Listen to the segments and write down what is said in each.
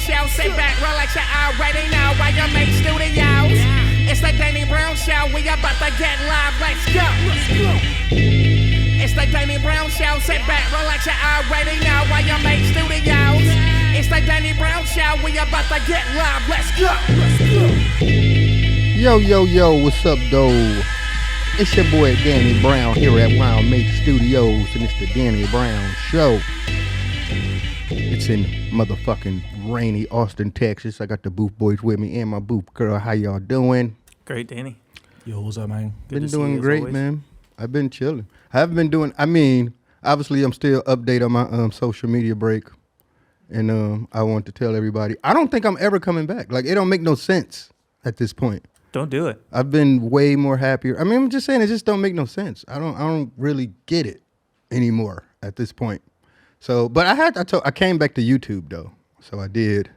Show. Sit back, relax, you already know why you make studios. It's the Danny Brown Show. We about to get live. Let's go. It's the Danny Brown Show. Sit back, relax, you already know why you make studios. It's the Danny Brown Show. We about to get live. Let's go. Yo, what's up, though? It's your boy Danny Brown here at Wild Make Studios, and it's the Danny Brown Show. It's in motherfucking rainy Austin, Texas. I got the Booth Boys with me and my Booth girl. How y'all doing? Great, Danny. Yo, what's up, man? Been doing great, man. I've been chilling. I haven't been doing, obviously I'm still update on my social media break. And I want to tell everybody, I don't think I'm ever coming back. Like, it don't make no sense at this point. Don't do it. I've been way more happier. I mean, I'm just saying, it just don't make no sense. I don't really get it anymore at this point. So, but I came back to YouTube though. So I did.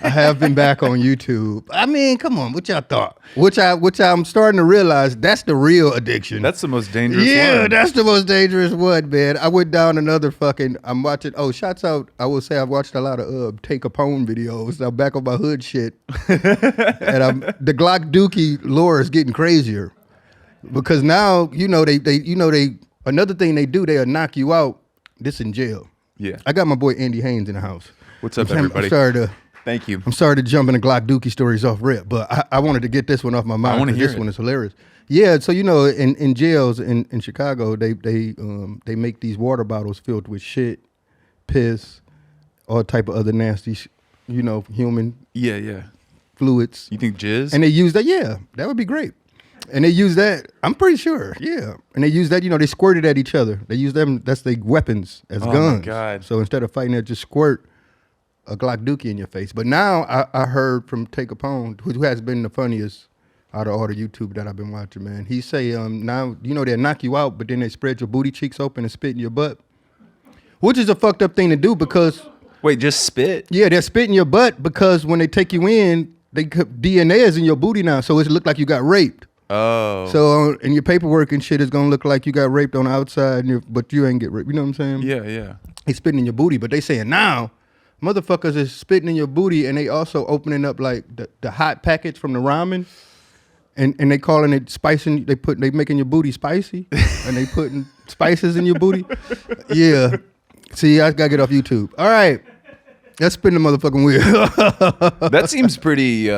I have been back on YouTube. I mean, come on, what y'all thought? Which I'm starting to realize that's the real addiction. That's the most dangerous one. Yeah, that's the most dangerous one, man. I went down another I'm watching, shouts out, I will say I've watched a lot of Take Capone videos. I'm back on my hood shit. And the Glock Dookie lore is getting crazier. Because now, another thing they do, they'll knock you out, this in jail. Yeah. I got my boy Andy Haynes in the house. What's up, everybody? Thank you. I'm sorry to jump into Glock Dookie stories off rip, but I wanted to get this one off my mind. I want to hear this one is hilarious. Yeah, so in jails in Chicago, they make these water bottles filled with shit, piss, all type of other nasty, human fluids. You think jizz? And they use that. Yeah, that would be great. And they use that. I'm pretty sure. Yeah, and they use that. They squirt it at each other. They use them. That's their weapons as guns. Oh my God! So instead of fighting it, just squirt a Glock Dookie in your face. But now I heard from Take Capone, who has been the funniest out of all the YouTube that I've been watching, man. He say now they'll knock you out, but then they spread your booty cheeks open and spit in your butt, which is a fucked up thing to do because wait, just spit? Yeah, they're spitting your butt because when they take you in, DNA is in your booty now, so it look like you got raped. Oh. So and your paperwork and shit is gonna look like you got raped on the outside, but you ain't get raped. You know what I'm saying? Yeah. They spitting in your booty, but they saying now motherfuckers is spitting in your booty, and they also opening up like the hot packets from the ramen, and they calling it spicing. They making your booty spicy, and they putting spices in your booty. Yeah. See, I gotta get off YouTube. All right. Let's spin the motherfucking wheel. That seems pretty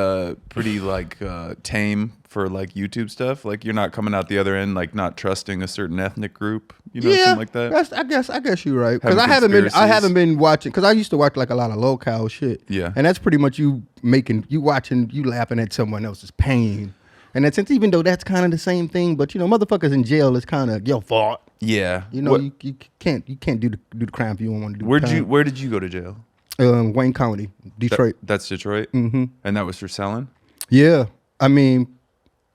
like tame for like YouTube stuff. Like you're not coming out the other end, like not trusting a certain ethnic group, something like that. I guess you're right. Because I haven't been watching. Because I used to watch like a lot of low-cal shit. Yeah. And that's pretty much you laughing at someone else's pain. And that's even though that's kind of the same thing, but motherfuckers in jail is kind of your fault. Yeah. You can't do the crime if you don't want to do. Where did you go to jail? Wayne County, Detroit. That's Detroit? Mm-hmm. And that was for selling? Yeah. I mean,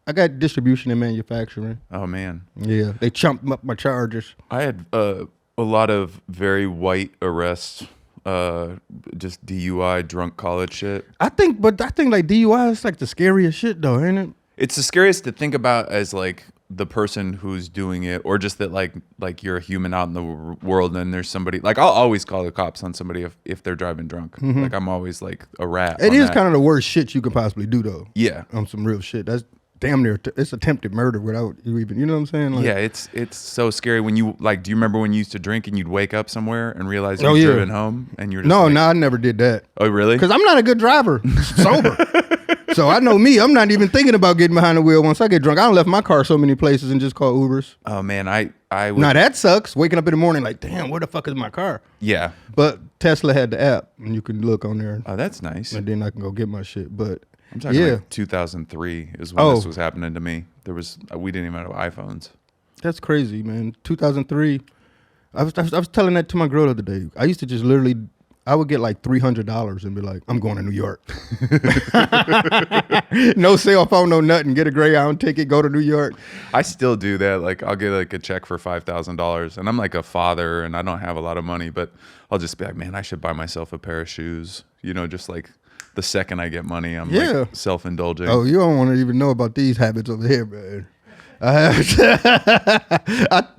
I got distribution and manufacturing. Oh, man. Yeah. They chumped up my charges. I had a lot of very white arrests, just DUI, drunk college shit. I think like DUI is like the scariest shit though, ain't it? It's the scariest to think about as like the person who's doing it, or just that like you're a human out in the world and there's somebody like I'll always call the cops on somebody if they're driving drunk. Mm-hmm. Like I'm always like a rat. It is kind of the worst shit you could possibly do though. Yeah, on some real shit. That's damn near it's attempted murder without you even. You know what I'm saying? Like, yeah, it's so scary when you like. Do you remember when you used to drink and you'd wake up somewhere and realize you're driven home and you're just no, I never did that. Oh really? Because I'm not a good driver sober. So I know me. I'm not even thinking about getting behind the wheel once I get drunk. I done left my car so many places and just call Ubers. Oh man, I would... Now that sucks. Waking up in the morning like, damn, where the fuck is my car? Yeah. But Tesla had the app and you can look on there. Oh, that's nice. And then I can go get my shit. But I'm talking like 2003 is when this was happening to me. We didn't even have iPhones. That's crazy, man. 2003. I was telling that to my girl the other day. I used to just literally. I would get like $300 and be like, I'm going to New York. No cell phone, no nothing. Get a Greyhound ticket, go to New York. I still do that. Like I'll get like a check for $5,000 and I'm like a father and I don't have a lot of money, but I'll just be like, man, I should buy myself a pair of shoes. Just like the second I get money, I'm like self-indulging. Oh, you don't want to even know about these habits over here, man.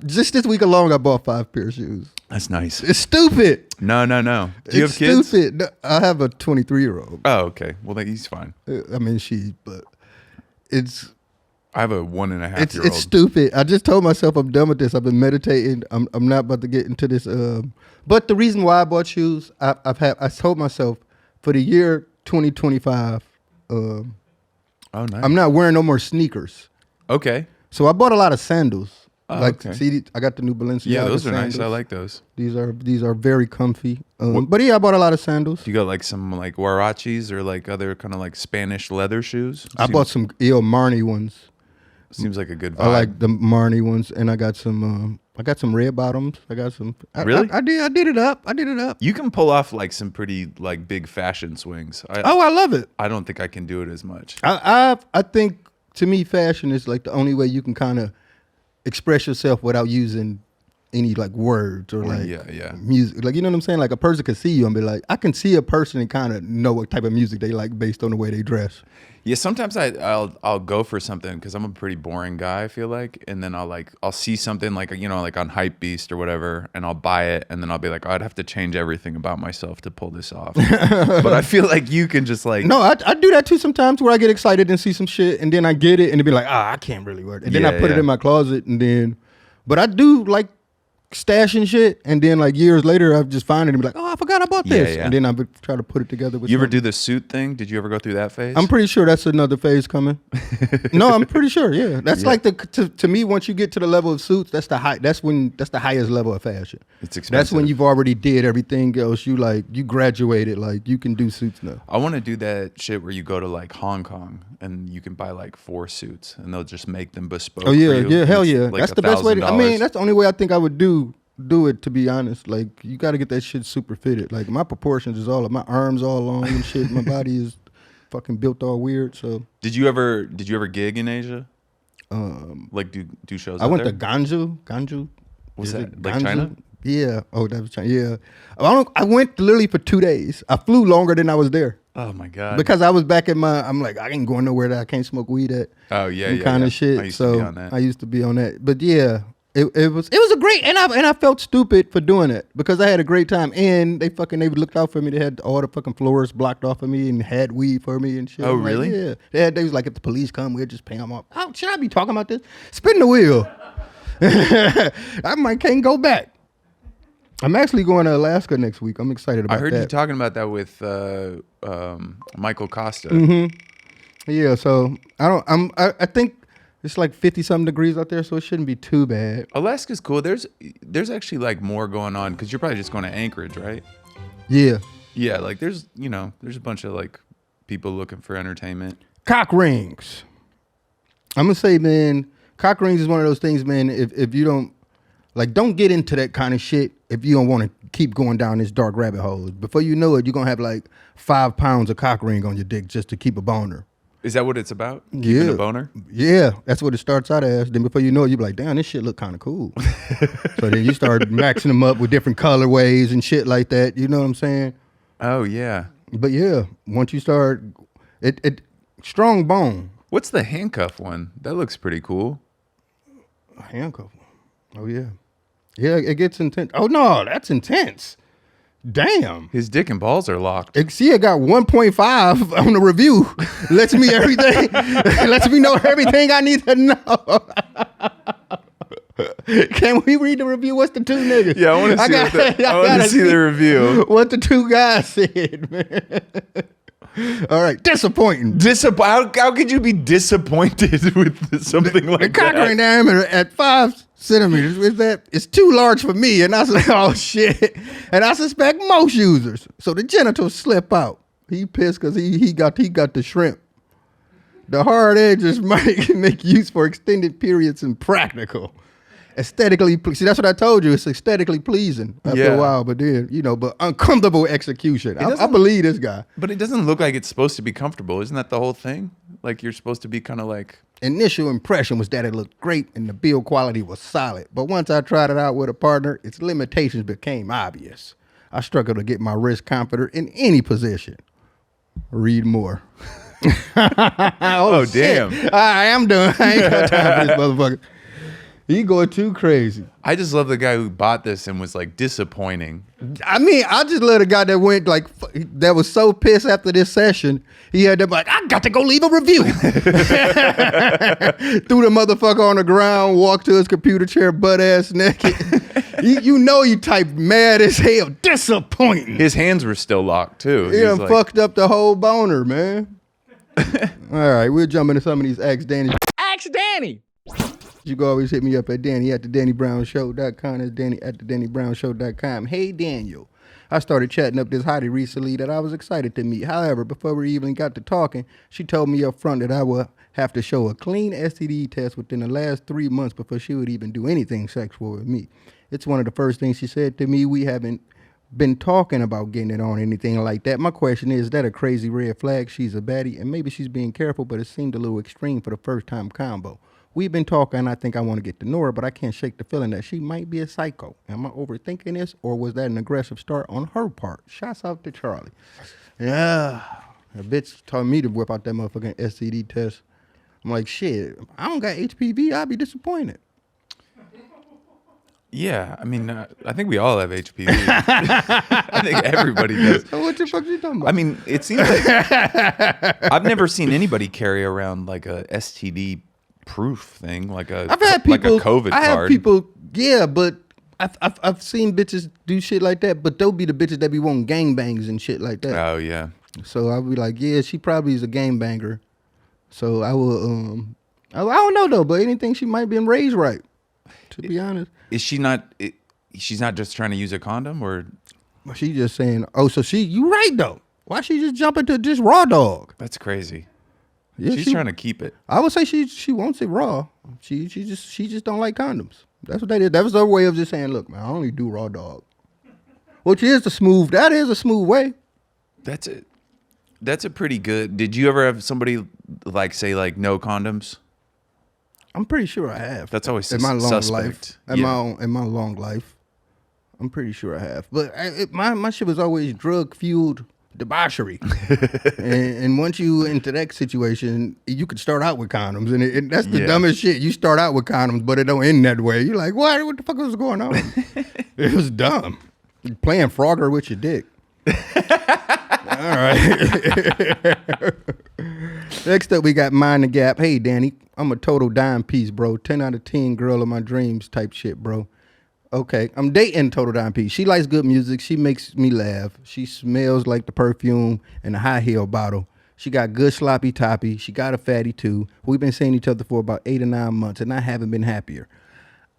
Just this week alone, I bought 5 pair of shoes. That's nice. It's stupid. No. Do you have kids? Stupid. No, I have a 23-year-old. Oh, okay. Well, he's fine. I mean, but it's. I have a 1.5-year-old. It's stupid. I just told myself I'm done with this. I've been meditating. I'm not about to get into this. But the reason why I bought shoes, I told myself for the year 2025, oh, nice. I'm not wearing no more sneakers. Okay. So I bought a lot of sandals. Okay. See, I got the new Balenciaga. Yeah, those are sandals. nice. I like those. These are very comfy. But yeah, I bought a lot of sandals. You got like some like Huaraches or like other kind of like Spanish leather shoes? I bought some Il Marni ones. Seems like a good vibe. I like the Marni ones, and I got some red bottoms. I got some. Really? I did it up. You can pull off like some pretty like big fashion swings. I love it. I don't think I can do it as much. I think to me, fashion is like the only way you can kind of express yourself without using any like words or like music. Like, you know what I'm saying? Like a person can see you and be like, I can see a person and kind of know what type of music they like based on the way they dress. Yeah, sometimes I'll go for something because I'm a pretty boring guy, I feel like, and then I'll see something like, you know, like on Hypebeast or whatever, and I'll buy it, and then I'll be like, oh, I'd have to change everything about myself to pull this off. But I feel like you can just like no, I do that too sometimes where I get excited and see some shit, and then I get it, and it'd be like, I can't really wear it, and then I put it in my closet, and then, but I do like stashing shit, and then like years later I just find it and be like, oh, I forgot I bought this, and then I would try to put it together with you ever do the suit thing? Did you ever go through that phase? I'm pretty sure that's another phase coming. No, I'm pretty sure. Yeah, that's like to me, once you get to the level of suits, that's the highest level of fashion. It's expensive. That's when you've already did everything else. You graduated, like you can do suits now. I want to do that shit where you go to like Hong Kong and you can buy like 4 suits and they'll just make them bespoke. Oh yeah, for you. yeah, hell yeah. Like That's the best way. I mean, that's the only way I think I would do it, to be honest. Like, you got to get that shit super fitted. Like, my proportions is all, my arms all long and shit. My body is fucking built all weird. So did you ever gig in Asia? Like do shows? I went to Ganju. What's that? Like China? Yeah. Oh, that was China. Yeah. I went literally for 2 days. I flew longer than I was there. Oh my god. Because I was back in I'm like, I ain't going nowhere that I can't smoke weed at. Oh yeah, kind of shit. I used to be on that. But yeah. It was a great, and I felt stupid for doing it because I had a great time, and they looked out for me. They had all the fucking floors blocked off of me and had weed for me and shit. Oh really? Like, yeah. They was like, if the police come, we'll just pay them off. Oh, should I be talking about this? Spin the wheel. I can't go back. I'm actually going to Alaska next week. I'm excited about that. I heard you talking about that with Michael Costa. Mm-hmm. Yeah. So I think. It's like 50-something degrees out there, so it shouldn't be too bad. Alaska's cool. There's actually like more going on because you're probably just going to Anchorage, right? Yeah. Yeah, like there's a bunch of like people looking for entertainment. Cock rings. I'm gonna say, man, cock rings is one of those things, man. If you don't get into that kind of shit if you don't want to keep going down this dark rabbit hole. Before you know it, you're gonna have like 5 pounds of cock ring on your dick just to keep a boner. Is that what it's about? Keeping a boner? Yeah, that's what it starts out as. Then before you know it, you be like, damn, this shit look kind of cool. So then you start maxing them up with different colorways and shit like that. You know what I'm saying? Oh, yeah. But yeah, once you start, it strong bone. What's the handcuff one? That looks pretty cool. A handcuff one? Oh, yeah. Yeah, it gets intense. Oh, no, that's intense. Damn. His dick and balls are locked. See, I got 1.5 on the review. Lets me everything. Lets me know everything I need to know. Can we read the review? What's the 2 niggas? Yeah, I want to see the review. What the 2 guys said, man. All right, disappointing. How could you be disappointed with something like that? The cock ring diameter at 5 centimeters. It's too large for me, and I said, oh shit. And I suspect most users. So the genitals slip out. He pissed because he got the shrimp. The hard edges might make use for extended periods and practical. Aesthetically, see, that's what I told you. It's aesthetically pleasing after a while, but then, but uncomfortable execution. I believe this guy. But it doesn't look like it's supposed to be comfortable. Isn't that the whole thing? Like you're supposed to be kind of like... Initial impression was that it looked great and the build quality was solid. But once I tried it out with a partner, its limitations became obvious. I struggled to get my wrist comforter in any position. Read more. Oh, damn. I am done. I ain't got time for this motherfucker. He going too crazy. I just love the guy who bought this and was like disappointing. I mean, I just love a guy that went like that was so pissed after this session. He had to be like, I got to go leave a review. Threw the motherfucker on the ground, walked to his computer chair, butt ass naked. you know, you typed mad as hell, disappointing. His hands were still locked too. He done fucked up the whole boner, man. All right, we'll jump into some of these Ask Danny. Ask Danny. You can always hit me up at Danny at theDannyBrownShow.com. That's Danny at theDannyBrownShow.com. Hey, Daniel. I started chatting up this hottie recently that I was excited to meet. However, before we even got to talking, she told me up front that I would have to show a clean STD test within the last 3 months before she would even do anything sexual with me. It's one of the first things she said to me. We haven't been talking about getting it on, anything like that. My question is that a crazy red flag? She's a baddie, and maybe she's being careful, but it seemed a little extreme for the first time combo. We've been talking, I think I want to get to know her, but I can't shake the feeling that she might be a psycho. Am I overthinking this, or was that an aggressive start on her part? Shouts out to Charlie. Yeah, a bitch told me to whip out that motherfucking STD test. I'm like, shit, I don't got HPV, I'd be disappointed. Yeah, I mean, I think we all have HPV. I think everybody does. So what the fuck you talking about? I mean, it seems like I've never seen anybody carry around like a STD proof thing, like I've had people, like a COVID card. I have people, yeah, but I've seen bitches do shit like that, but they'll be the bitches that be wanting gangbangs and shit like that. Oh yeah. So I'll be like, yeah, she probably is a gangbanger. So I will, I don't know though, but anything she might been raised right. To be honest, is she not? She's not just trying to use a condom, or she just saying, oh, so you right though. Why she just jump into just raw dog? That's crazy. Yeah, she's trying to keep it. I would say she wants it raw. She just don't like condoms. That's what that is. That was her way of just saying, look, man, I only do raw dog. Which is that is a smooth way. That's it. That's a pretty good. Did you ever have somebody like say like no condoms? I'm pretty sure I have. That's always in my long suspect. life. In my long life, I'm pretty sure I have. But my shit was always drug fueled debauchery, and once you into that situation, you could start out with condoms, and that's the dumbest shit. You start out with condoms, but it don't end that way. You're like, what the fuck was going on? It was dumb. You're playing Frogger with your dick. All right. Next up, we got Mind the Gap. Hey, Danny, I'm a total dime piece, bro. 10 out of 10 girl of my dreams type shit, bro. Okay, I'm dating total dime piece. She likes good music. She makes me laugh. She smells like the perfume in a high heel bottle. She got good sloppy toppy. She got a fatty too. We've been seeing each other for about 8 or 9 months, and I haven't been happier.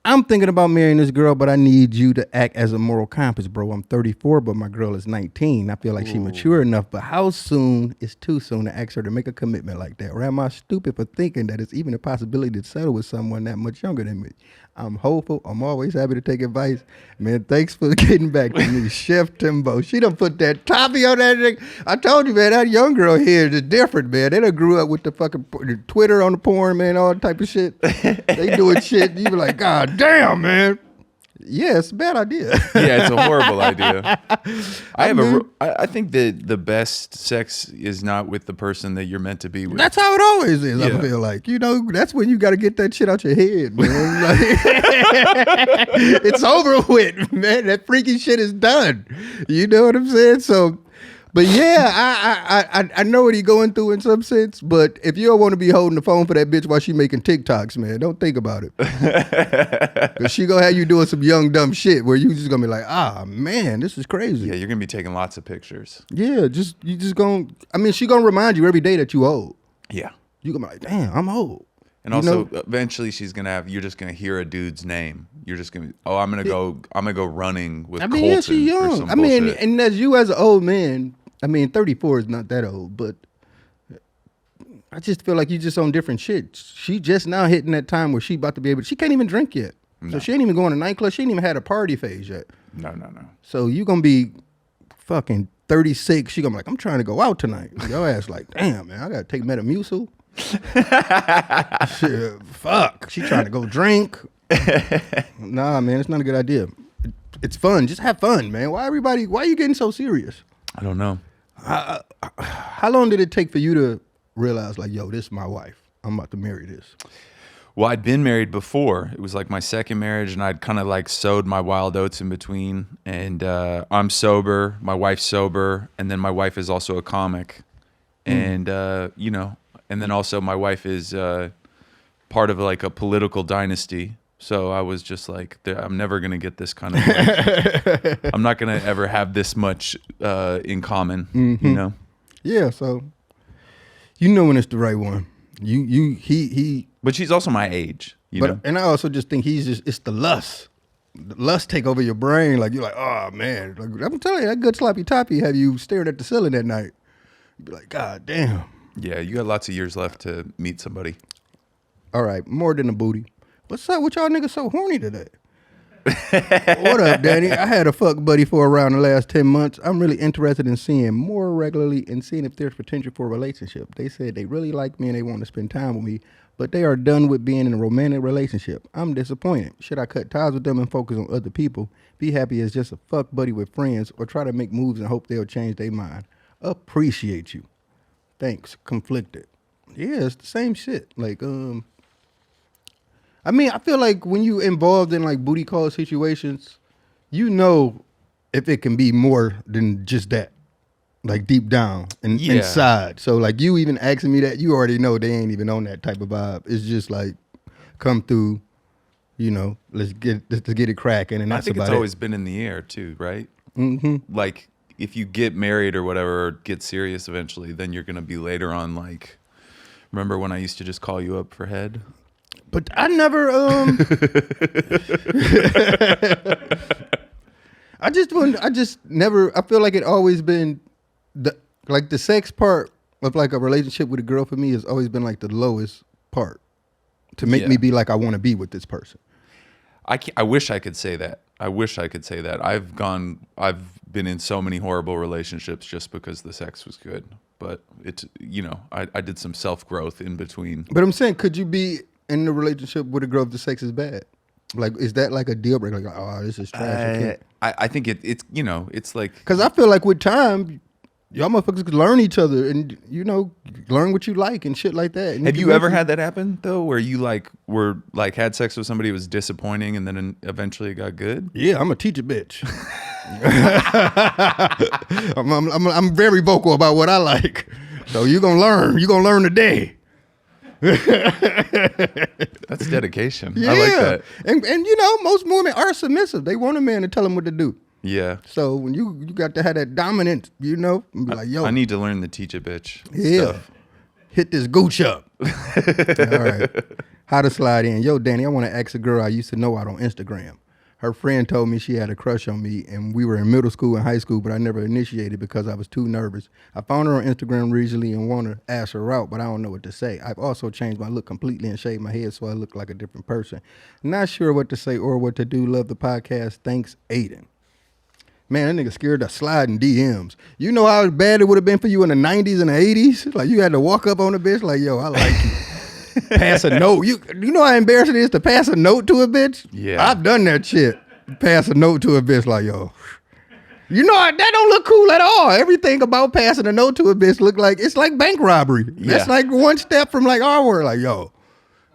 I'm thinking about marrying this girl, but I need you to act as a moral compass, bro. I'm 34, but my girl is 19. I feel like she's mature enough, but how soon is too soon to ask her to make a commitment like that? Or am I stupid for thinking that it's even a possibility to settle with someone that much younger than me? I'm hopeful. I'm always happy to take advice. Man, thanks for getting back to me, Chef Timbo. She done put that toppy on that thing. I told you, man, that young girl here is different, man. They done grew up with the fucking Twitter on the porn, man, all type of shit. They doing shit. You be like, God damn, man. Yeah, it's a bad idea. Yeah, it's a horrible idea. I think that the best sex is not with the person that you're meant to be with. That's how it always is, Yeah. I feel like. You know, that's when you got to get that shit out your head, man. Like, it's over with, man. That freaky shit is done. You know what I'm saying? So, but yeah, I know what he's going through in some sense, but if you don't want to be holding the phone for that bitch while she making TikToks, man, don't think about it. Because she gonna have you doing some young, dumb shit where you just gonna be like, man, this is crazy. Yeah, you're gonna be taking lots of pictures. Yeah, she gonna remind you every day that you old. Yeah. You gonna be like, damn, I'm old. And also, eventually, you're just gonna hear a dude's name. You're just gonna, I'm gonna go running with Colton. Yeah, she young. Or some bullshit. And as you as an old man, 34 is not that old, but I just feel like you just on different shit. She just now hitting that time where she about to be able to, she can't even drink yet. No. So she ain't even going to nightclub. She ain't even had a party phase yet. No. So you gonna be fucking 36. She gonna be like, I'm trying to go out tonight. Your ass like, damn, man, I gotta take Metamucil. Shit, fuck. She trying to go drink. Nah, man, it's not a good idea. It's fun. Just have fun, man. Why are you getting so serious? I don't know. How long did it take for you to realize like, yo, this is my wife. I'm about to marry this? Well, I'd been married before. It was like my second marriage, and I'd kind of like sowed my wild oats in between. And I'm sober, my wife's sober, and then my wife is also a comic. And, you know, and then also my wife is part of like a political dynasty. So I was just like, I'm never going to get this kind of, like, I'm not going to ever have this much in common, you know? Yeah, so you know when it's the right one. He But she's also my age, you know? And I also just think it's the lust. The lust take over your brain. Like, you're like, oh, man. Like, I'm telling you, that good sloppy toppy have you staring at the ceiling at night. You'd be like, God damn. Yeah, you got lots of years left to meet somebody. All right, more than a booty. What's up? What y'all niggas so horny today? What up, Danny? I had a fuck buddy for around the last 10 months. I'm really interested in seeing more regularly and seeing if there's potential for a relationship. They said they really like me and they want to spend time with me, but they are done with being in a romantic relationship. I'm disappointed. Should I cut ties with them and focus on other people, be happy as just a fuck buddy with friends, or try to make moves and hope they'll change their mind? Appreciate you. Thanks. Conflicted. Yeah, it's the same shit. Like, I mean, I feel like when you involved in like booty call situations, you know if it can be more than just that, like deep down and inside. So like you even asking me that, you already know they ain't even on that type of vibe. It's just like come through, you know, let's get it cracking, and that's I think about it's always been in the air too, right? Mm-hmm. Like if you get married or whatever, or get serious eventually, then you're gonna be later on like, remember when I used to just call you up for head? But I never, I just never, I feel like it always been, the sex part of like a relationship with a girl for me has always been like the lowest part to make me be like, I want to be with this person. I wish I could say that. I've been in so many horrible relationships just because the sex was good. But it's, you know, I did some self-growth in between. But I'm saying, could you be in a relationship with a girl if the sex is bad? Like, is that like a deal breaker? Like, oh, this is trash. I think it's, you know, it's like... Because I feel like with time, y'all motherfuckers could learn each other and, you know, learn what you like and shit like that. And have you ever had that happen, though, where you like were like had sex with somebody who was disappointing and then eventually it got good? Yeah, I'm a teacher bitch. I'm very vocal about what I like. So you're going to learn. You're going to learn today. That's dedication. Yeah. I like that. And you know, most women are submissive. They want a man to tell them what to do. Yeah. So when you got to have that dominant, you know, and be like, yo, I need to learn the teach a bitch. Yeah. Stuff. Hit this gooch up. All right. How to slide in. Yo, Danny, I want to ask a girl I used to know out on Instagram. Her friend told me she had a crush on me, and we were in middle school and high school, but I never initiated because I was too nervous. I found her on Instagram recently and want to ask her out, but I don't know what to say. I've also changed my look completely and shaved my head so I look like a different person. Not sure what to say or what to do. Love the podcast. Thanks, Aiden. Man, that nigga scared to slide in DMs. You know how bad it would have been for you in the 90s and the 80s? Like, you had to walk up on a bitch like, yo, I like you. Pass a note. You know how embarrassing it is to pass a note to a bitch? Yeah. I've done that shit. Pass a note to a bitch like, yo. You know, that don't look cool at all. Everything about passing a note to a bitch look like, it's like bank robbery. Yeah. That's like one step from like our word. Like, yo,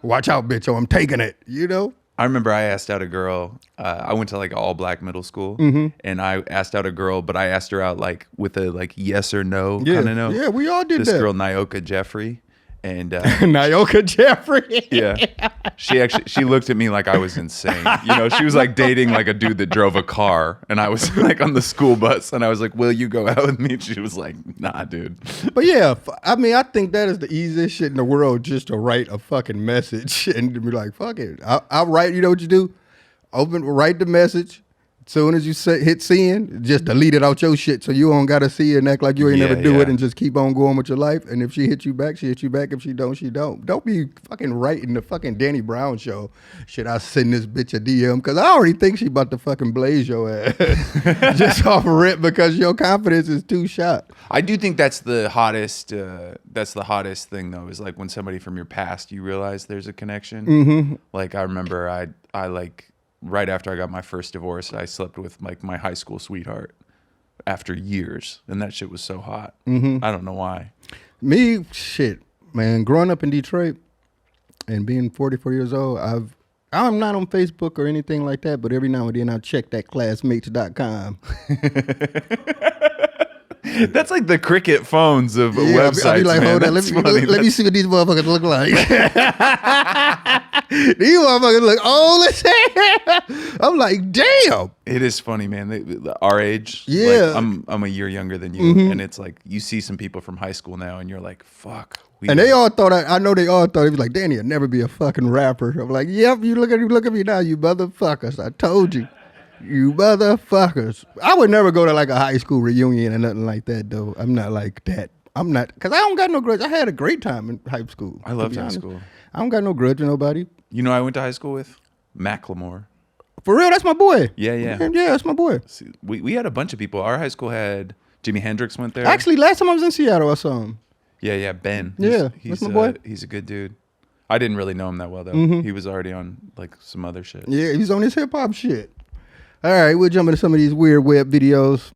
watch out, bitch, or I'm taking it, you know? I remember I asked out a girl. I went to like an all-black middle school, and I asked out a girl, but I asked her out like with a like yes or no kind of no. Yeah, we all did this that. This girl, Nyoka Jeffrey. And Nyoka Jeffrey. Yeah. She looked at me like I was insane. You know, she was like dating like a dude that drove a car, and I was like on the school bus, and I was like, will you go out with me? And she was like, nah, dude. But yeah, I mean, I think that is the easiest shit in the world, just to write a fucking message and to be like, fuck it. I'll write, you know what you do? Write the message. As soon as you hit send, just delete it out your shit so you don't got to see it and act like you ain't never do it and just keep on going with your life. And if she hit you back, she hit you back. If she don't, she don't. Don't be fucking writing the fucking Danny Brown show. Should I send this bitch a DM? Because I already think she about to fucking blaze your ass. Just off rip because your confidence is too shot. I do think that's the hottest thing, though, is like when somebody from your past, you realize there's a connection. Mm-hmm. Like I remember I like... right after I got my first divorce, I slept with like my high school sweetheart after years, and that shit was so hot. Mm-hmm. I don't know why. Me, shit. Man, growing up in Detroit and being 44 years old, I'm not on Facebook or anything like that, but every now and then I check that classmates.com. That's like the cricket phones of websites. I'll be like, man. Hold on, let me see what these motherfuckers look like. These motherfuckers look old as hell. I'm like, damn. It is funny, man. Our age. Yeah. Like, I'm a year younger than you, and it's like you see some people from high school now, and you're like, fuck. And they all thought, I know they all thought, it was like, Danny will never be a fucking rapper. I'm like, yep, you look at me now, you motherfuckers. I told you. You motherfuckers. I would never go to like a high school reunion or nothing like that, though. I'm not like that. I'm not, because I don't got no grudge. I had a great time in high school. I loved high school. I don't got no grudge with nobody. You know, I went to high school with Macklemore. For real, that's my boy. Yeah. Yeah, that's my boy. See, we had a bunch of people. Our high school had Jimi Hendrix went there. Actually, last time I was in Seattle, I saw him. Yeah, Ben. That's my boy. He's a good dude. I didn't really know him that well, though. He was already on like some other shit. Yeah, he's on his hip-hop shit. All right, we'll jump into some of these weird web videos.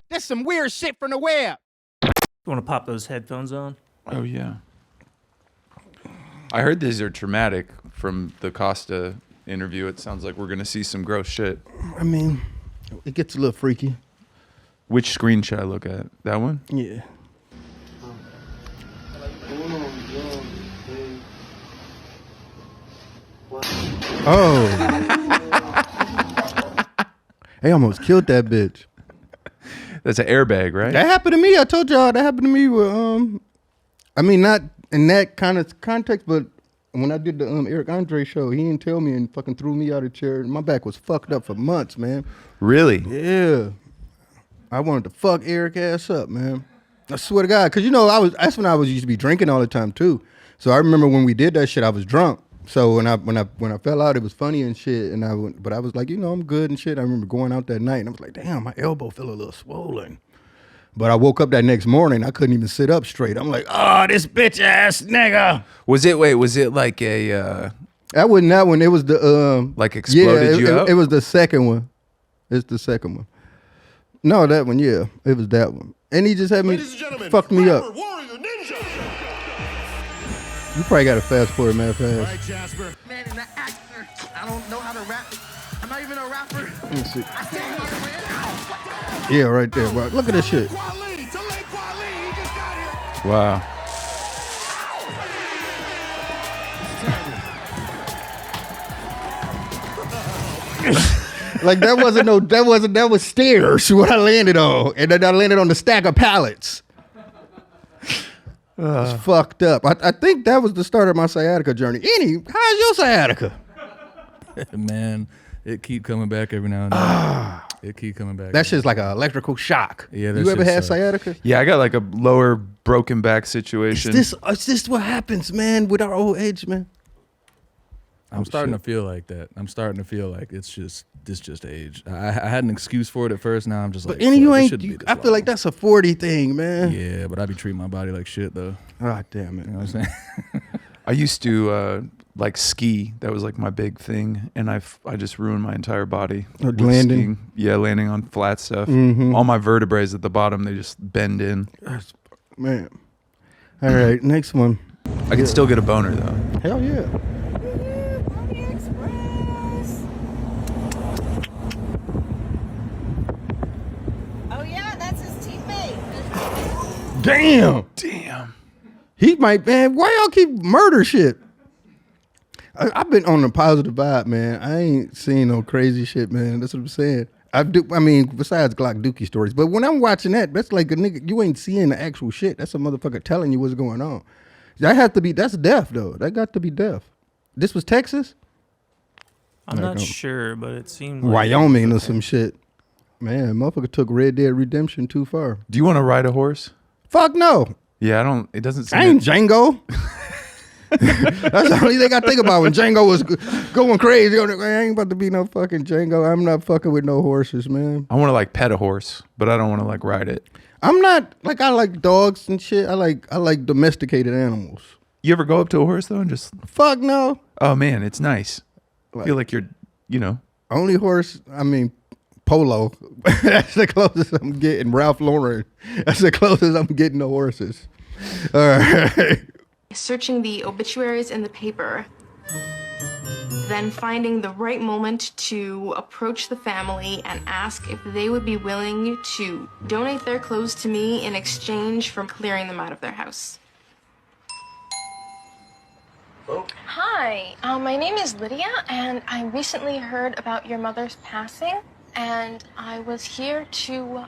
That's some weird shit from the web. You want to pop those headphones on? Oh, yeah. I heard these are traumatic from the Costa interview. It sounds like we're going to see some gross shit. I mean, it gets a little freaky. Which screen should I look at? That one? Yeah. Oh. They almost killed that bitch. That's an airbag, right? That happened to me. I told y'all that happened to me with, I mean, not in that kind of context, but when I did the Eric Andre show, he didn't tell me and fucking threw me out of the chair. My back was fucked up for months, man. Really? Yeah. I wanted to fuck Eric ass up, man. I swear to God. Because, you know, that's when I used to be drinking all the time, too. So I remember when we did that shit, I was drunk. So when I fell out, it was funny and shit. But I was like, you know, I'm good and shit. I remember going out that night and I was like, damn, my elbow feel a little swollen. But I woke up that next morning, I couldn't even sit up straight. I'm like, oh, this bitch ass nigga. Was it like a That wasn't that one. It was the like exploded you up? It was the second one. It's the second one. No, that one, yeah. It was that one. And he just had me fucked me up. You probably got to fast forward, man, fast. Right, Jasper. Man, and an actor. I don't know how to rap. I'm not even a rapper. Let me see. I stand here, man. Yeah, right there. Bro. Look at this shit. Wow. Like that was stairs what I landed on. And then I landed on the stack of pallets. It's fucked up. I think that was the start of my sciatica journey. How's your sciatica? Man, it keep coming back every now and then. It keep coming back. That shit's like an electrical shock. Yeah, you ever had sciatica? Yeah, I got like a lower broken back situation. It's this what happens, man, with our old age, man. I'm starting to feel like that. I'm starting to feel like it's just age. I had an excuse for it at first. Now I'm just like, but you ain't. I feel like that's a 40 thing, man. Yeah, but I be treating my body like shit though. Ah, damn it. You know what I'm saying? I used to like ski. That was like my big thing, and I just ruined my entire body. Landing. Skiing. Yeah, landing on flat stuff. Mm-hmm. All my vertebrae at the bottom, they just bend in. Man. All right, next one. I can still get a boner though. Hell yeah. Damn. He might, man. Why y'all keep murder shit? I've been on a positive vibe, man. I ain't seen no crazy shit, man. That's what I'm saying. I mean, besides Glock Dookie stories. But when I'm watching that's like a nigga, you ain't seeing the actual shit. That's a motherfucker telling you what's going on. That's death, though. That got to be death. This was Texas? I'm not sure, but it seemed like Wyoming or some shit. Man, motherfucker took Red Dead Redemption too far. Do you want to ride a horse? Fuck no. Yeah, it doesn't seem. I ain't Django. That's the only thing I think about when Django was going crazy. I ain't about to be no fucking Django. I'm not fucking with no horses, man. I want to like pet a horse, but I don't want to like ride it. I'm not like, I like dogs and shit. I like domesticated animals. You ever go up to a horse though and just fuck no? Oh man, it's nice. I feel like you're, only horse. I mean, Polo. That's the closest I'm getting. Ralph Lauren. That's the closest I'm getting to horses. All right. searching the obituaries in the paper, then finding the right moment to approach the family and ask if they would be willing to donate their clothes to me in exchange for clearing them out of their house. Hi, my name is Lydia, and I recently heard about your mother's passing, and I was here to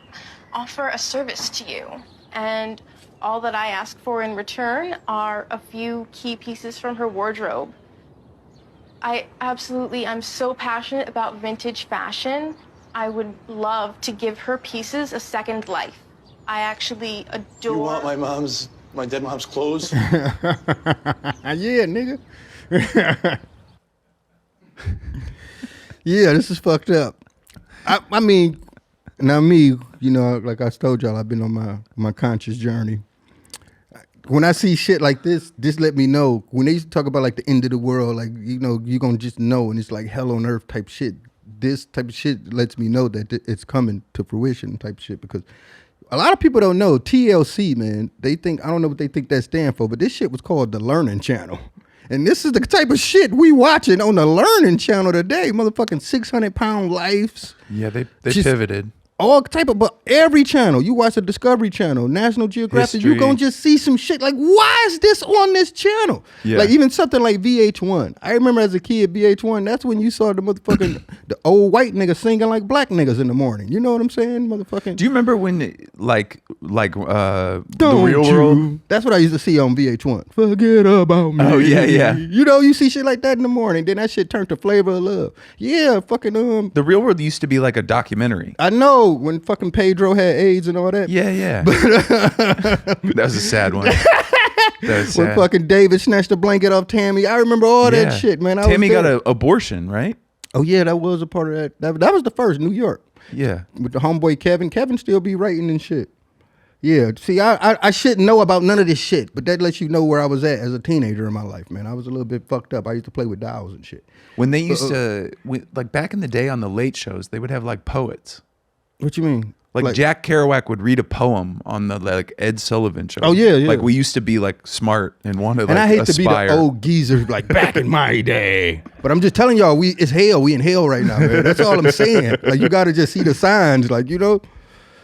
offer a service to you. And all that I ask for in return are a few key pieces from her wardrobe. I'm so passionate about vintage fashion. I would love to give her pieces a second life. I actually adore... You want my dead mom's clothes? Yeah, nigga. Yeah, this is fucked up. I mean, now me, you know, like I told y'all, I've been on my conscious journey. When I see shit like this let me know. When they used to talk about like the end of the world, like, you know, you're going to just know, and it's like hell on earth type shit. This type of shit lets me know that it's coming to fruition type shit, because a lot of people don't know TLC, man. They think, I don't know what they think that stands for, but this shit was called the Learning Channel. And this is the type of shit we watching on the Learning Channel today. Motherfucking 600-pound lives. Yeah, they pivoted. All type of, but every channel, you watch the Discovery Channel, National Geographic, History. you gonna just see some shit like, why is this on this channel? Yeah. Like even something like VH1. I remember as a kid, VH1, that's when you saw the motherfucking, the old white niggas singing like black niggas in the morning. You know what I'm saying? Motherfucking. Do you remember when, like the Don't real you? world? That's what I used to see on VH1. Forget about me. Oh, yeah, yeah. You know, you see shit like that in the morning, then that shit turned to Flavor of Love. Yeah, fucking The real world used to be like a documentary. I know when fucking Pedro had AIDS and all that. Yeah, yeah. That was a sad one. That was When sad. fucking David snatched the blanket off Tammy. I remember all that shit, man. Tammy got an abortion, right? Oh yeah, that was a part of that. That was the first, New York. Yeah. With the homeboy Kevin. Kevin still be writing and shit. Yeah. See, I shouldn't know about none of this shit, but that lets you know where I was at as a teenager in my life, man. I was a little bit fucked up. I used to play with dolls and shit. When they used to, like back in the day on the late shows, they would have like poets. What you mean? Like Jack Kerouac would read a poem on the like Ed Sullivan show. Oh, yeah, yeah. Like we used to be like smart and want to like And I hate aspire. to be the old geezer like back in my day. But I'm just telling y'all, it's hell. We in hell right now, man. That's all I'm saying. Like you got to just see the signs, like, you know.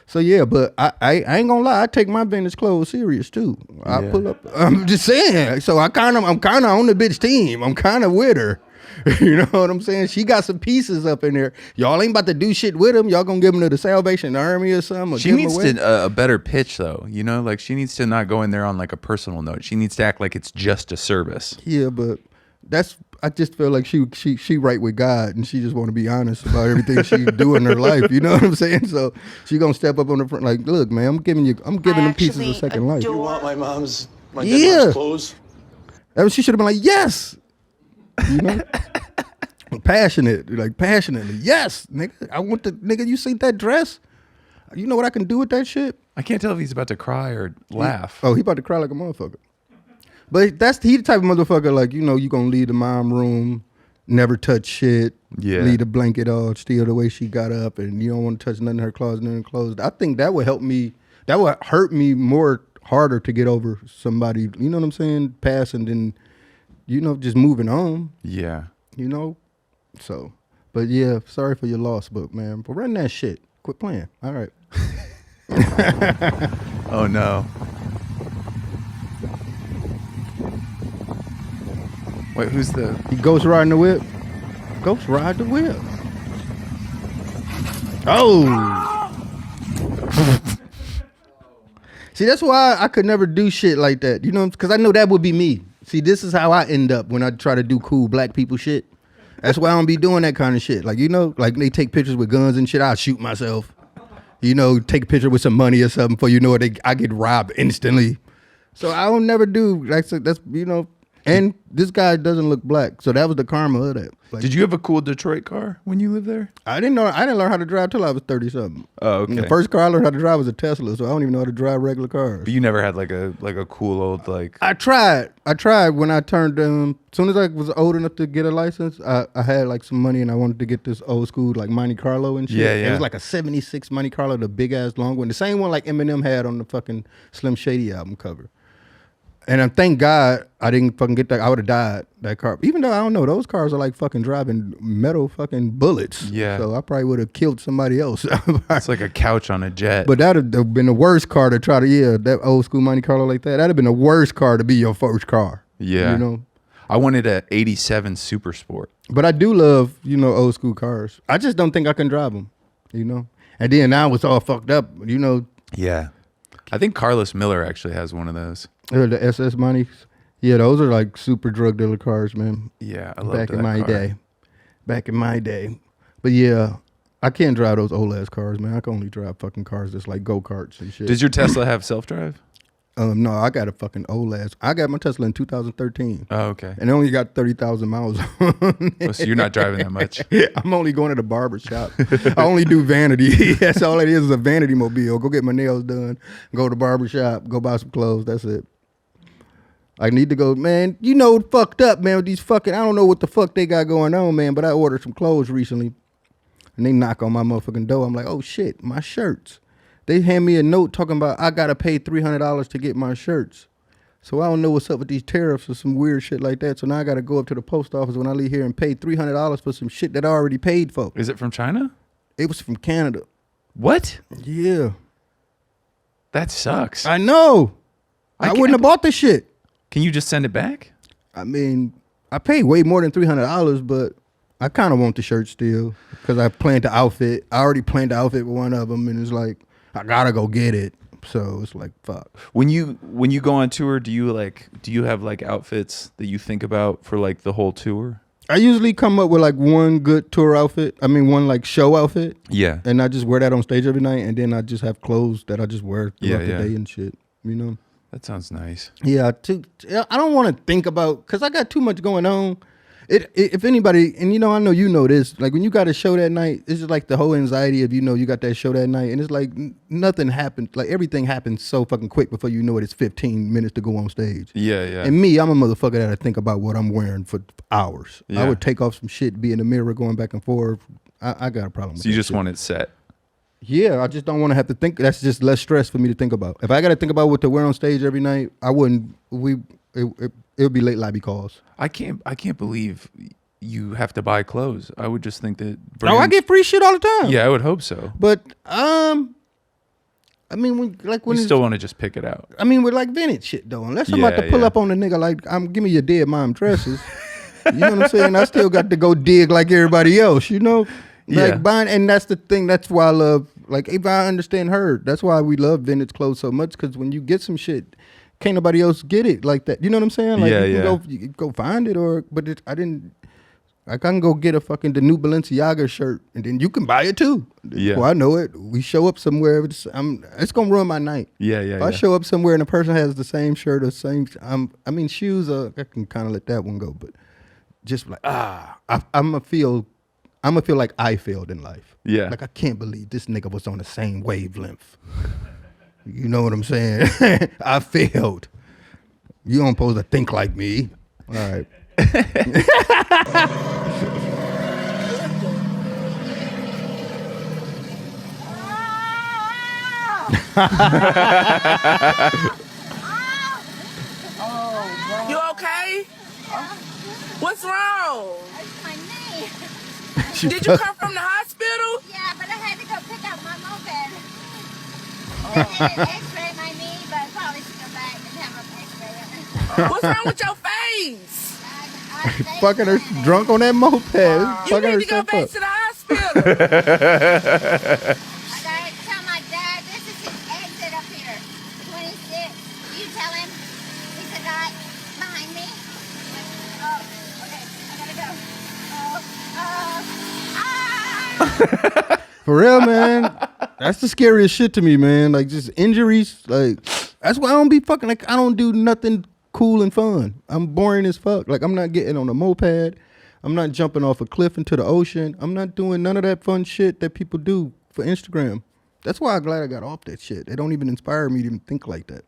So yeah, but I ain't gonna lie. I take my vintage clothes serious too. I pull up. I'm just saying. So I'm kind of on the bitch team. I'm kind of with her. You know what I'm saying? She got some pieces up in there. Y'all ain't about to do shit with them. Y'all gonna give them to the Salvation Army or something? Or she needs a better pitch though. You know, like she needs to not go in there on like a personal note. She needs to act like it's just a service. Yeah, but I just feel like she right with God, and she just want to be honest about everything she do in her life. You know what I'm saying? So she gonna step up on the front, like, look, man, I'm giving them pieces of second life. You want my dead mom's clothes? She should have been like, yes. You know, passionately, yes, nigga. I want nigga. You see that dress? You know what I can do with that shit? I can't tell if he's about to cry or laugh. He about to cry like a motherfucker. But he the type of motherfucker, like, you know, you gonna leave the mom room, never touch shit, leave the blanket off, steal the way she got up, and you don't want to touch nothing in her closet, nothing closed. I think that would help me. That would hurt me more harder to get over somebody. You know what I'm saying? Passing than, you know, just moving on. Yeah. You know? So, but yeah, sorry for your loss, but man, but run that shit. Quit playing. All right. Oh no. Wait, who's he ghost riding the whip? Ghost ride the whip. Oh. See, that's why I could never do shit like that. You know, because I know that would be me. See, this is how I end up when I try to do cool black people shit. That's why I don't be doing that kind of shit. Like, you know, like they take pictures with guns and shit, I'll shoot myself. You know, take a picture with some money or something before you know it, I get robbed instantly. So I don't never do, like, that's, you know, and this guy doesn't look black. So that was the karma of that. Like, Did you have a cool Detroit car when you lived there? I didn't learn how to drive till I was 30-something. Oh, okay. And the first car I learned how to drive was a Tesla, so I don't even know how to drive regular cars. But you never had like a cool old like. I tried when I turned as soon as I was old enough to get a license, I had like some money and I wanted to get this old school like Monte Carlo and shit. Yeah, yeah. It was like a 76 Monte Carlo, the big ass long one. The same one like Eminem had on the fucking Slim Shady album cover. And thank God I didn't fucking get that. I would have died that car. Even though I don't know, those cars are like fucking driving metal fucking bullets. Yeah. So I probably would have killed somebody else. It's like a couch on a jet. But that'd have been the worst car to try to, that old school Monte Carlo like that. That'd have been the worst car to be your first car. Yeah. You know? I wanted a 87 Super Sport. But I do love, old school cars. I just don't think I can drive them, And then now it's all fucked up, Yeah. I think Carlos Miller actually has one of those. The SS Montes. Yeah, those are like super drug dealer cars, man. Yeah, I love Back in my day. Back in my day. But yeah, I can't drive those old ass cars, man. I can only drive fucking cars that's like go-karts and shit. Does your Tesla have self-drive? No, I got a fucking old ass. I got my Tesla in 2013. Oh, okay. And it only got 30,000 miles on it. So you're not driving that much. I'm only going to the barber shop. I only do vanity. That's all it is a vanity mobile. Go get my nails done, go to the barber shop, go buy some clothes. That's it. I need to go, man, fucked up, man, with these fucking, I don't know what the fuck they got going on, man, but I ordered some clothes recently, and they knock on my motherfucking door. I'm like, oh, shit, my shirts. They hand me a note talking about I got to pay $300 to get my shirts. So I don't know what's up with these tariffs or some weird shit like that. So now I got to go up to the post office when I leave here and pay $300 for some shit that I already paid for. Is it from China? It was from Canada. What? Yeah. That sucks. I know. I wouldn't have bought this shit. Can you just send it back? I mean, I paid way more than $300, but I kind of want the shirt still because I planned the outfit. I already planned the outfit with one of them, and it's like, I gotta go get it. So it's like, fuck. When you go on tour, do you have like outfits that you think about for like the whole tour? I usually come up with like one good tour outfit. I mean, one like show outfit. Yeah. And I just wear that on stage every night, and then I just have clothes that I just wear throughout the day and shit. That sounds nice. Yeah. I don't want to think about, because I got too much going on. If anybody, and I know this, like when you got a show that night, it's just like the whole anxiety of, you got that show that night, and it's like nothing happened. Like everything happens so fucking quick before you know it, it's 15 minutes to go on stage. Yeah, yeah. And me, I'm a motherfucker that I think about what I'm wearing for hours. Yeah. I would take off some shit, be in the mirror going back and forth. I got a problem with that. So you just shit. want it set. Yeah, I just don't want to have to think. That's just less stress for me to think about. If I got to think about what to wear on stage every night, I wouldn't. It would be late lobby calls. I can't believe you have to buy clothes. I would just think that. I get free shit all the time. Yeah, I would hope so. But I mean, when you still want to just pick it out. I mean, with like vintage shit though, unless I'm about to pull up on a nigga like, give me your dead mom dresses. You know what I'm saying? I still got to go dig like everybody else. Like buying, and that's the thing. That's why I love, like, if I understand her, that's why we love vintage clothes so much. Because when you get some shit, can't nobody else get it like that. You know what I'm saying? Like, you can go find it, I can go get the new Balenciaga shirt, and then you can buy it too. Yeah. Well, I know it. We show up somewhere. It's gonna ruin my night. Yeah. If I show up somewhere and a person has the same shirt or shoes, I can kind of let that one go. But just like I'm gonna feel like I failed in life. Yeah. Like I can't believe this nigga was on the same wavelength. You know what I'm saying? I failed. You don't supposed to think like me. All right. You okay? What's wrong? It's my knee. Did you come from the hospital? Yeah, but I had to go pick up my moped. They did an x-ray my knee, but I probably should go back and have an x-ray of it. What's wrong with your face? Fucking her drunk on that moped. You need to go back to the hospital. I gotta tell my dad this is his exit up here. 26. You tell him he's a guy behind me. Oh, okay. I gotta go. For real, man. That's the scariest shit to me, man. Like just injuries. Like that's why I don't be fucking, like I don't do nothing cool and fun. I'm boring as fuck. Like I'm not getting on a moped. I'm not jumping off a cliff into the ocean. I'm not doing none of that fun shit that people do for Instagram. That's why I'm glad I got off that shit. They don't even inspire me to even think like that.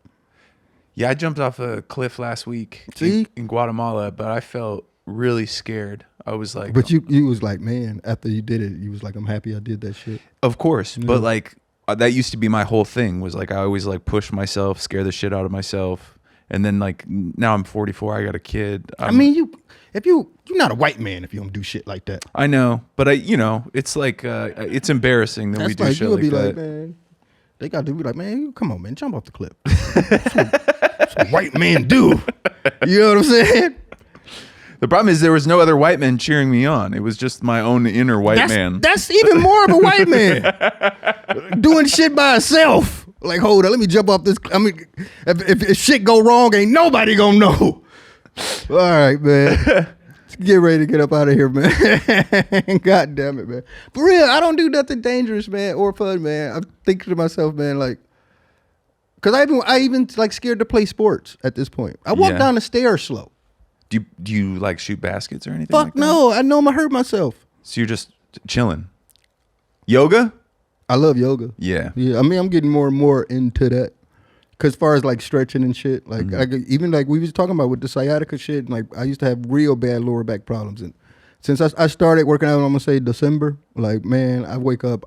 Yeah, I jumped off a cliff last week in Guatemala, but I felt really scared. I was like, but you was like, man, after you did it, you was like, I'm happy I did that shit. Of course, but like that used to be my whole thing. Was like I always like push myself, scare the shit out of myself, And then like now I'm 44. I got a kid. I mean, you're not a white man if you don't do shit like that. I know, but it's like it's embarrassing that we do shit like that. Man, they got to be like, man, come on, man, jump off the cliff. That's what white men do. You know what I'm saying? The problem is there was no other white men cheering me on. It was just my own inner white man. That's even more of a white man doing shit by himself. Like, hold on, let me jump off this. I mean, if shit go wrong, ain't nobody gonna know. All right, man. Let's get ready to get up out of here, man. God damn it, man. For real, I don't do nothing dangerous, man, or fun, man. I'm thinking to myself, man, like, because I even like scared to play sports at this point. I walk down the stairs slow. Do you like shoot baskets or anything? Fuck like that? no, I know I'm gonna hurt myself. So you're just chilling. Yoga? I love yoga. Yeah. Yeah, I mean, I'm getting more and more into that. Cause as far as like stretching and shit, like even like we was talking about with the sciatica shit, like I used to have real bad lower back problems, and since I started working out, I'm gonna say December, like man, I wake up,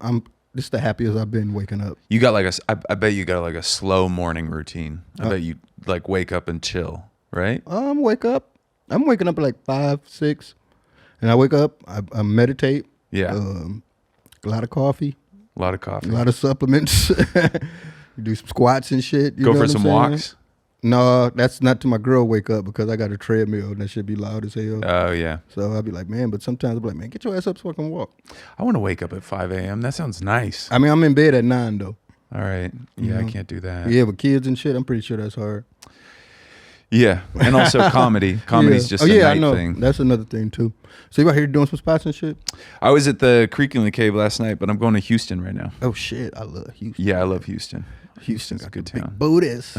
this is the happiest I've been waking up. You got like I bet you got like a slow morning routine. I bet you like wake up and chill, right? I'm waking up at like 5, 6, and I wake up, I meditate. Yeah. A lot of coffee. A lot of coffee. A lot of supplements. You do some squats and shit. You Go know for what some I'm saying? walks? No, that's not till my girl wake up because I got a treadmill and that should be loud as hell. Oh, yeah. So I'll be like, man, but sometimes I'll be like, man, get your ass up so I can walk. I want to wake up at 5 a.m. That sounds nice. I mean, I'm in bed at 9 though. All right. Yeah, I can't do that. Yeah, but kids and shit, I'm pretty sure that's hard. Yeah. And also comedy. Comedy's just a night I know. thing. That's another thing too. So you out here doing some spots and shit? I was at the Creek in the Cave last night, but I'm going to Houston right now. Oh shit, I love Houston. Yeah, I love Houston. Houston's a good big town. booties.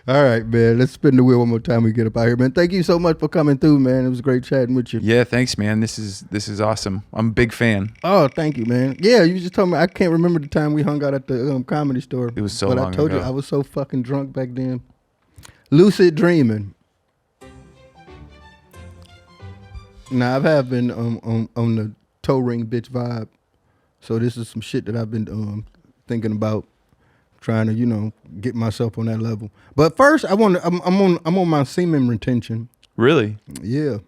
All right, man. Let's spin the wheel one more time. We get up out here, man. Thank you so much for coming through, man. It was great chatting with you. Yeah, thanks, man. This is awesome. I'm a big fan. Oh, thank you, man. Yeah, you just told me. I can't remember the time we hung out at the comedy store. It was so long long I told ago. you I was so fucking drunk back then. Lucid dreaming. Now I have been on the toe ring bitch vibe, so this is some shit that I've been thinking about, trying to get myself on that level. But first, I'm on my semen retention. Really? Yeah.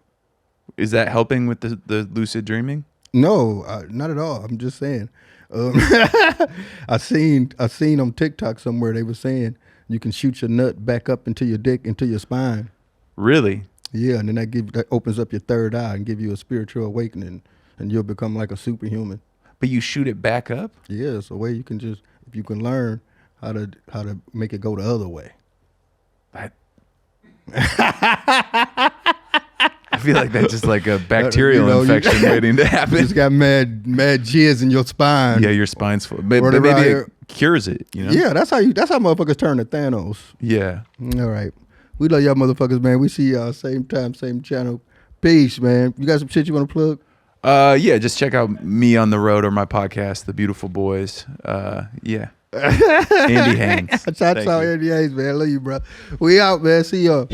Is that helping with the lucid dreaming? No, not at all. I'm just saying. I seen on TikTok somewhere they were saying you can shoot your nut back up into your dick, into your spine. Really? Yeah, and then that opens up your third eye and give you a spiritual awakening, and you'll become like a superhuman. But you shoot it back up? Yeah, it's a way you can if you can learn how to make it go the other way. I feel like that's just like a bacterial infection waiting to happen. You just got mad jizz in your spine. Yeah, your spine's full. But maybe it cures it, Yeah, that's how motherfuckers turn to Thanos. Yeah. All right. We love y'all motherfuckers, man. We see y'all same time, same channel. Peace, man. You got some shit you want to plug? Yeah, just check out me on the road or my podcast, The Beautiful Boys. Yeah. Andy Haynes. Shout out Andy Haynes, man. I love you, bro. We out, man. See y'all.